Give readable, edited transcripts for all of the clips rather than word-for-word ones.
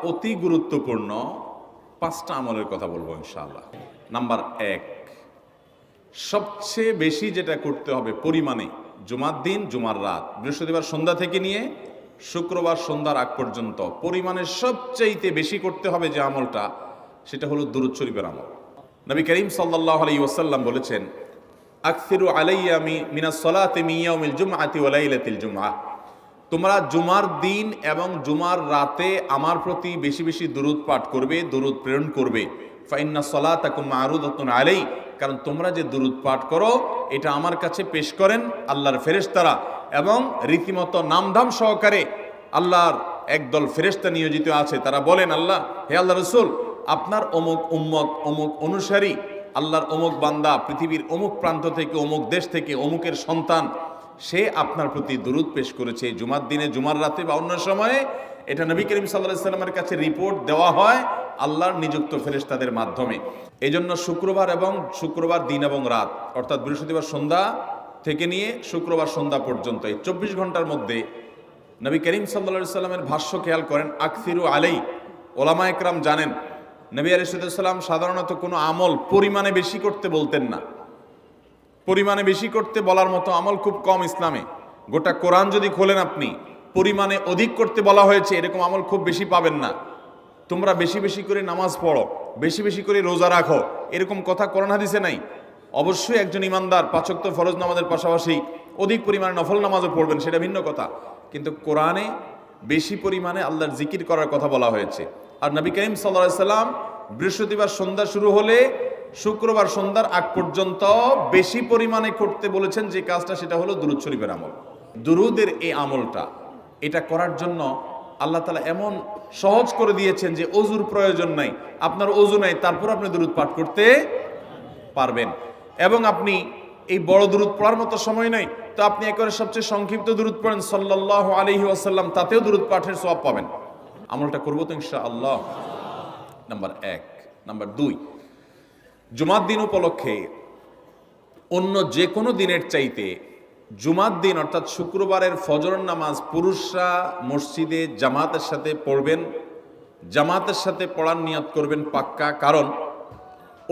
অতি গুরুত্বপূর্ণ 5টা আমলের কথা বলবো ইনশাআল্লাহ। নাম্বার 1, সবচেয়ে বেশি যেটা করতে হবে পরিমাণে, জুমার দিন জুমার রাত বৃহস্পতিবার সন্ধ্যা থেকে নিয়ে শুক্রবার সন্ধ্যার আগ পর্যন্ত পরিমাণে সবচাইতে বেশি করতে হবে যে আমলটা, সেটা হলো দুরূদ শরীফের আমল। নবী করিম সাল্লাল্লাহু আলাইহি ওয়াসাল্লাম বলেছেন, আকসিরু আলাইয়া মিনাস সালাতি মিন ইয়াউমিল জুমআতি ওয়া লাইলাতিল জুমআহ, তোমরা জুমার দিন এবং জুমার রাতে আমার প্রতি বেশি বেশি দুরূদ পাঠ করবে, দুরূদ প্রেরণ করবে। ফাইন্না সালাতাকুম মা'রুদাতুন আলাই, কারণ তোমরা যে দুরূদ পাঠ করো এটা আমার কাছে পেশ করেন আল্লাহর ফেরেশতারা, এবং রীতিমতো নামধাম সহকারে আল্লাহর একদল ফেরেশতা নিয়োজিত আছে। তারা বলেন, আল্লাহ, হে আল্লাহ রাসূল, আপনার অমুক উম্মত, অমুক অনুসারী, আল্লাহর অমুক বান্দা পৃথিবীর অমুক প্রান্ত থেকে, অমুক দেশ থেকে, অমুকের সন্তান, সে আপনার প্রতি দুরূদ পেশ করেছে জুমার দিনে, জুমার রাতে বা অন্য সময়ে। এটা নবী করিম সাল্লাল্লাহু আলাইহি ওয়াসাল্লামের কাছে রিপোর্ট দেওয়া হয় আল্লাহর নিযুক্ত ফেরেশতাদের মাধ্যমে। এই জন্য শুক্রবার দিন এবং রাত, অর্থাৎ বৃহস্পতিবার সন্ধ্যা থেকে নিয়ে শুক্রবার সন্ধ্যা পর্যন্ত এই 24 ঘন্টার মধ্যে নবী করিম সাল্লাল্লাহু আলাইহি ওয়াসাল্লামের ভাষ্য খেয়াল করেন, আকসিরু আলাই। ওলামা একরাম জানেন নবী আলাইহিস সালাম সাধারণত কোনো আমল পরিমাণে বেশি করতে বলতেন না। পরিমাণে বেশি করতে বলার মতো আমল খুব কম ইসলামে। গোটা কোরআন যদি খোলেন আপনি, পরিমাণে অধিক করতে বলা হয়েছে এরকম আমল খুব বেশি পাবেন না। তোমরা বেশি বেশি করে নামাজ পড়ো, বেশি বেশি করে রোজা রাখো, এরকম কথা কোরআন হাদিসে নাই। অবশ্যই একজন ইমানদার 5 ওয়াক্ত ফরজ নামাজের পাশাপাশি অধিক পরিমাণে নফল নামাজও পড়বেন, সেটা ভিন্ন কথা। কিন্তু কোরআনে বেশি পরিমাণে আল্লাহর জিকির করার কথা বলা হয়েছে। আর নবী করিম সাল্লাল্লাহু আলাইহি ওয়াসাল্লাম বৃহস্পতিবার সন্ধ্যা শুরু হলে শুক্রবার সন্ধ্যার আগ পর্যন্ত বেশি পরিমাণে করতে বলেছেন যে কাজটা, সেটা হলো দুরূদ শরীফের আমল। দুরূদের এই আমলটা, এটা করার জন্য আল্লাহ তাআলা এমন সহজ করে দিয়েছেন যে ওযুর প্রয়োজন নাই। আপনার ওযু নাই, তারপর আপনি দুরূদ পাঠ করতে পারবেন। এবং আপনি এই বড় দুরূদ পড়ার মতো সময় নাই, তো আপনি একেবারে সবচেয়ে সংক্ষিপ্ত দুরূদ পড়েন সাল্লাল্লাহু আলাইহি ওয়াসাল্লাম, তাতেও দুরূদ পাঠের সওয়াব পাবেন। আমলটা করব তো ইনশাআল্লাহ। নাম্বার 1। নাম্বার 2, জুমার দিন উপলক্ষে অন্য যে কোনো দিনের চাইতে জুমার দিন অর্থাৎ শুক্রবারের ফজর নামাজ পুরুষরা মসজিদে জামাতের সাথে পড়বেন। জামাতের সাথে পড়ার নিয়ত করবেন পাক্কা, কারণ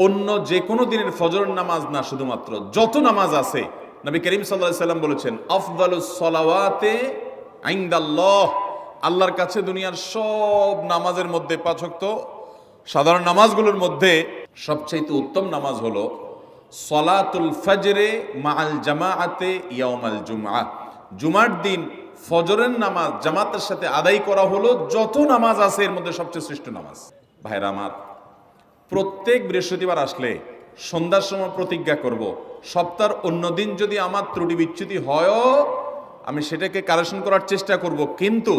অন্য যে কোনো দিনের ফজর নামাজ না, শুধুমাত্র যত নামাজ আছে, নবী করিম সাল্লাল্লাহু আলাইহি ওয়াসাল্লাম বলেছেন, আফদালুস সালাওয়াতে ইনদাল্লাহ, আল্লাহর কাছে দুনিয়ার সব নামাজের মধ্যে 5 ওয়াক্ত সাধারণ নামাজগুলোর মধ্যে সবচেয়ে উত্তম নামাজ হলো সলাতুল ফজরে মাআল জামাআতে ইয়াউমাল জুমআহ, জুমার দিন ফজরের নামাজ জামাতের সাথে আদায় করা হলো যত নামাজ আছে এর মধ্যে সবচেয়ে শ্রেষ্ঠ নামাজ। ভাইরা আমার, প্রত্যেক বৃহস্পতিবার আসলে সন্ধ্যার সময় প্রতিজ্ঞা করব, সপ্তাহের অন্য দিন যদি আমার ত্রুটি বিচ্যুতি হয়ও আমি সেটাকে কারেকশন করার চেষ্টা করব, কিন্তু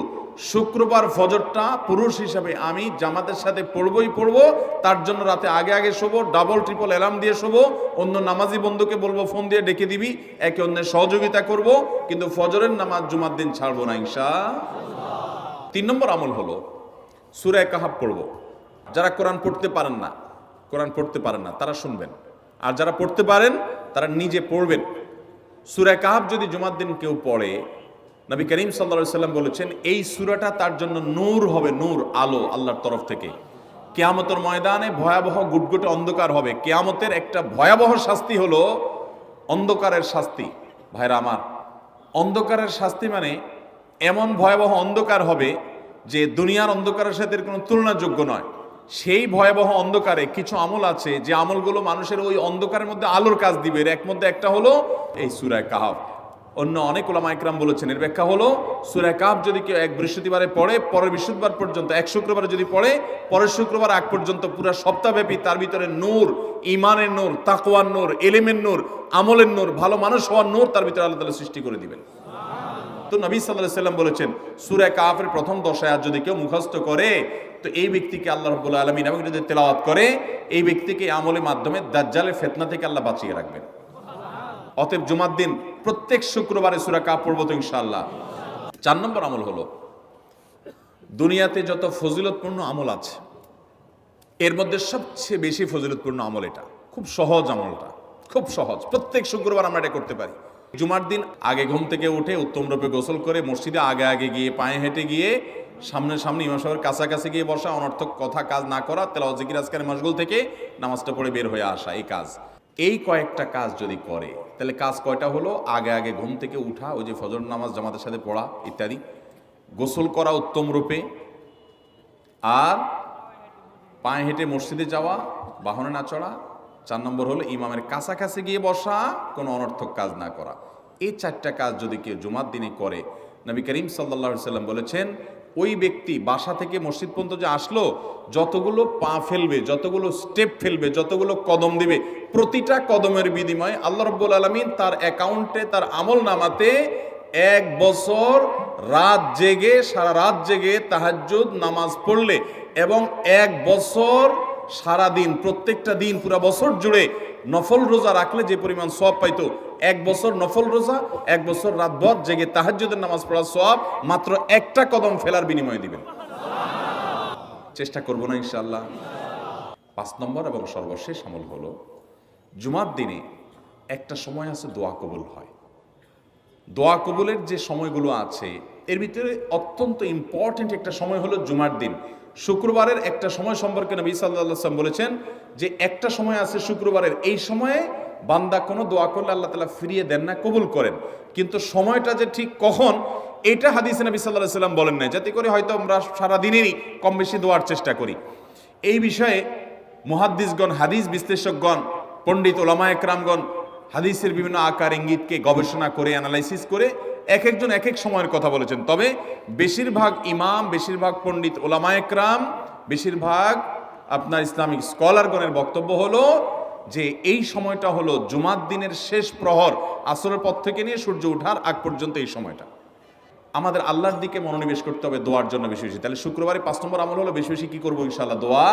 শুক্রবার ফজরটা পুরুষ হিসাবে আমি জামাতের সাথে পড়বই পড়ব। তার জন্য রাতে আগে আগে শোবো, ডাবল ট্রিপল অ্যালার্ম দিয়ে শোবো, অন্য নামাজি বন্ধুকে বলবো ফোন দিয়ে ডেকে দিবি, একে অন্যের সহযোগিতা করব, কিন্তু ফজরের নামাজ জুমার দিন ছাড়বো না ইনশাআল্লাহ। 3 নম্বর আমল হলো সূরা কাহাফ পড়ব। যারা কোরআন পড়তে পারেন না তারা শুনবেন, আর যারা পড়তে পারেন তারা নিজে পড়বেন। সূরা কাহাফ যদি জুমার দিন কেউ পড়ে, নবী করিম সাল্লাল্লাহু আলাইহি ওয়াসাল্লাম বলেছেন এই সূরাটা তার জন্য নূর হবে, নূর, আলো আল্লাহর তরফ থেকে। কিয়ামতের ময়দানে ভয়াবহ গুটগুটে অন্ধকার হবে। কিয়ামতের একটা ভয়াবহ শাস্তি হলো অন্ধকারের শাস্তি। ভাইরা আমার, অন্ধকারের শাস্তি মানে এমন ভয়াবহ অন্ধকার হবে যে দুনিয়ার অন্ধকারের সাথে কোনো তুলনাযোগ্য নয়। সেই ভয়াবহ অন্ধকারে কিছু আমল আছে যে আমলগুলো মানুষের ওই অন্ধকারের মধ্যে আলোর কাজ দিবে। এর মধ্যে একটা হলো এই সূরা কাহাফ। অন্য অনেক উলামা ইকরাম বলেছেন এর ব্যাখ্যা হলো সূরা কাহাফ যদি কেউ এক বৃহস্পতিবারে পড়ে, পরের বৃহস্পতিবার পর্যন্ত, এক শুক্রবারে যদি পড়ে, পরের শুক্রবার আগ পর্যন্ত পুরো সপ্তাহব্যাপী তার ভিতরে নূর, ঈমানের নূর, তাকওয়ার নূর, ইলমের নূর, আমলের নূর, ভালো মানুষ হওয়ার নূর তার ভিতরে আল্লাহ তাআলা সৃষ্টি করে দিবেন। তো নবী সাল্লাল্লাহু আলাইহি ওয়াসাল্লাম বলেছেন সূরা কাহাফের প্রথম 10 আয়াত যদি কেউ মুখস্থ করে, তো এই ব্যক্তিকে আল্লাহ রাব্বুল আলামিন এবং যদি তেলাওয়াত করে, এই ব্যক্তিকে আমলের মাধ্যমে দাজ্জালের ফিতনা থেকে আল্লাহ বাঁচিয়ে রাখবেন। অতএব জুমার দিন প্রত্যেক শুক্রবারে সূরা কাহাফ পড়বো তো ইনশাআল্লাহ। 4 নম্বর আমল হলো দুনিয়াতে যত ফজিলতপূর্ণ আমল আছে এর মধ্যে সবচেয়ে বেশি ফজিলতপূর্ণ আমল এটা। খুব সহজ আমলটা, খুব সহজ, প্রত্যেক শুক্রবার আমরা এটা করতে পারি। জুমার দিন আগে ঘুম থেকে উঠে উত্তম রূপে গোসল করে মসজিদে আগে আগে গিয়ে পায়ে হেঁটে গিয়ে সামনে ইমাম সাহেবের কাছাকাছি গিয়ে বসা, অনর্থক কথা কাজ না করা, তেলাওয়াত জিকির আজকারের মশগুল থেকে নামাজটা পড়ে বের হয়ে আসা, এই কাজ, এই কয়েকটা কাজ যদি করে তাহলে কাজ কয়টা হলো? আগে ঘুম থেকে উঠা, ওই যে ফজর নামাজ জামাতের সাথে পড়া ইত্যাদি, গোসল করা উত্তম রূপে, আর পায়ে হেঁটে মসজিদে যাওয়া, বাহনে না চড়া, 4 নম্বর হলো ইমামের কাছাকাছি গিয়ে বসা, কোনো অনর্থক কাজ না করা। এই 4টা কাজ যদি কেউ জুমার দিনে করে, নবী করিম সাল্লাল্লাহু আলাইহি সাল্লাম বলেছেন ওই ব্যক্তি বাসা থেকে মসজিদ পর্যন্ত যে আসলো, যতগুলো পা ফেলবে, যতগুলো স্টেপ ফেলবে, যতগুলো কদম দিবে, প্রতিটা কদমের বিনিময়ে আল্লাহ রাব্বুল আলামিন তার অ্যাকাউন্টে, তার আমল নামাতে 1 বছর সারা রাত জেগে তাহাজ্জুদ নামাজ পড়লে এবং 1 বছর সারা দিন, প্রত্যেকটা দিন পুরা বছর জুড়ে নফল রোজা রাখলে যে পরিমাণ সওয়াব পাইতো, 1 বছর নফল রোজা, 1 বছর রাতভর জেগে তাহাজ্জুদের নামাজ পড়ার সওয়াব মাত্র একটা কদম ফেলার বিনিময়ে দিবেন। চেষ্টা করবো না ইনশাআল্লাহ? 5 নম্বর এবং সর্বশেষ আমল হলো, জুমার দিনে একটা সময় আছে দোয়া কবুল হয়। দোয়া কবুলের যে সময়গুলো আছে এর ভিতরে অত্যন্ত ইম্পর্টেন্ট একটা সময় হলো জুমার দিন। শুক্রবারের একটা সময় সম্পর্কে নবী সাল্লাল্লাহু আলাইহি ওয়াসাল্লাম বলেছেন যে একটা সময় আছে শুক্রবারের, এই সময়ে বান্দা কোনো দোয়া করলে আল্লাহ তাআলা ফিরিয়ে দেন না, কবুল করেন। কিন্তু সময়টা যে ঠিক কখন, এটা হাদিসে নবী সাল্লাল্লাহু আলাইহি ওয়াসাল্লাম বলেন না, যাতে করে হয়তো আমরা সারা দিনেরই কম বেশি দোয়ার চেষ্টা করি। এই বিষয়ে মুহাদ্দিসগণ, হাদিস বিশ্লেষকগণ, পণ্ডিত ওলামায়ে কেরামগণ হাদিসের বিভিন্ন আকার ইঙ্গিতকে গবেষণা করে, অ্যানালাইসিস করে এক একজন এক এক সময়ের কথা বলেছেন। তবে বেশিরভাগ ইমাম, বেশিরভাগ পণ্ডিত ওলামায়ে কেরাম, বেশিরভাগ আপনার ইসলামিক স্কলারগণের বক্তব্য হলো যে এই সময়টা হলো জুমার দিনের শেষ প্রহর, আসরের পর থেকে নিয়ে সূর্য ওঠার আগ পর্যন্ত এই সময়টা। আমাদের আল্লাহর দিকে মনোনিবেশ করতে হবে দোয়ার জন্য বেশি বেশি। তাহলে শুক্রবারে 5 নম্বর আমল হলো বেশি বেশি কি করবো ইনশাআল্লাহ? দোয়া।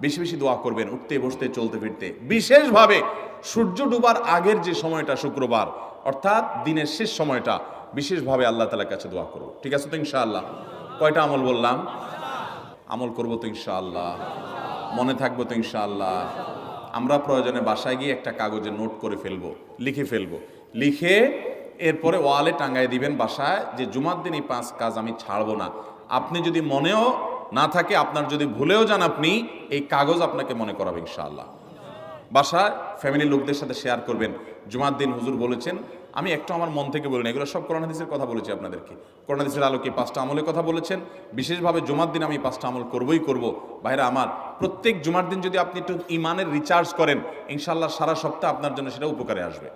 বেশি বেশি দোয়া করবেন, উঠতে বসতে চলতে ফিরতে। বিশেষভাবে সূর্য ডুবার আগের যে সময়টা শুক্রবার, অর্থাৎ দিনের শেষ সময়টা, বিশেষভাবে আল্লাহ তাআলার কাছে দোয়া করব। ঠিক আছে তো ইনশাআল্লাহ? কয়টা আমল বললাম? আমল করবো তো ইনশাআল্লাহ? মনে থাকবো তো ইনশাআল্লাহ? আমরা প্রয়োজনে বাসায় গিয়ে একটা কাগজে নোট করে ফেলবো, লিখে ফেলবো, লিখে এরপরে ওয়ালে টাঙ্গায় দিবেন বাসায় যে জুমার দিন এই 5 কাজ আমি ছাড়বো না। আপনি যদি মনেও না থাকে, আপনার যদি ভুলেও যান, আপনি এই কাগজ আপনাকে মনে করাবে ইনশাআল্লাহ। বাসায় ফ্যামিলির লোকদের সাথে শেয়ার করবেন, জুমার দিন হুজুর বলেছেন, আমি একটু আমার মন থেকে বলিনি, এগুলো সব কোরআন হাদিসের কথা বলেছি আপনাদেরকে। কোরআন হাদিসের আলোকে 5টা আমলের কথা বলেছেন, বিশেষভাবে জুমার দিন আমি 5টা আমল করবই করব। ভাইরা আমার, প্রত্যেক জুমার দিন যদি আপনি একটু ইমানের রিচার্জ করেন, ইনশাআল্লাহ সারা সপ্তাহ আপনার জন্য সেটা উপকারে আসবে।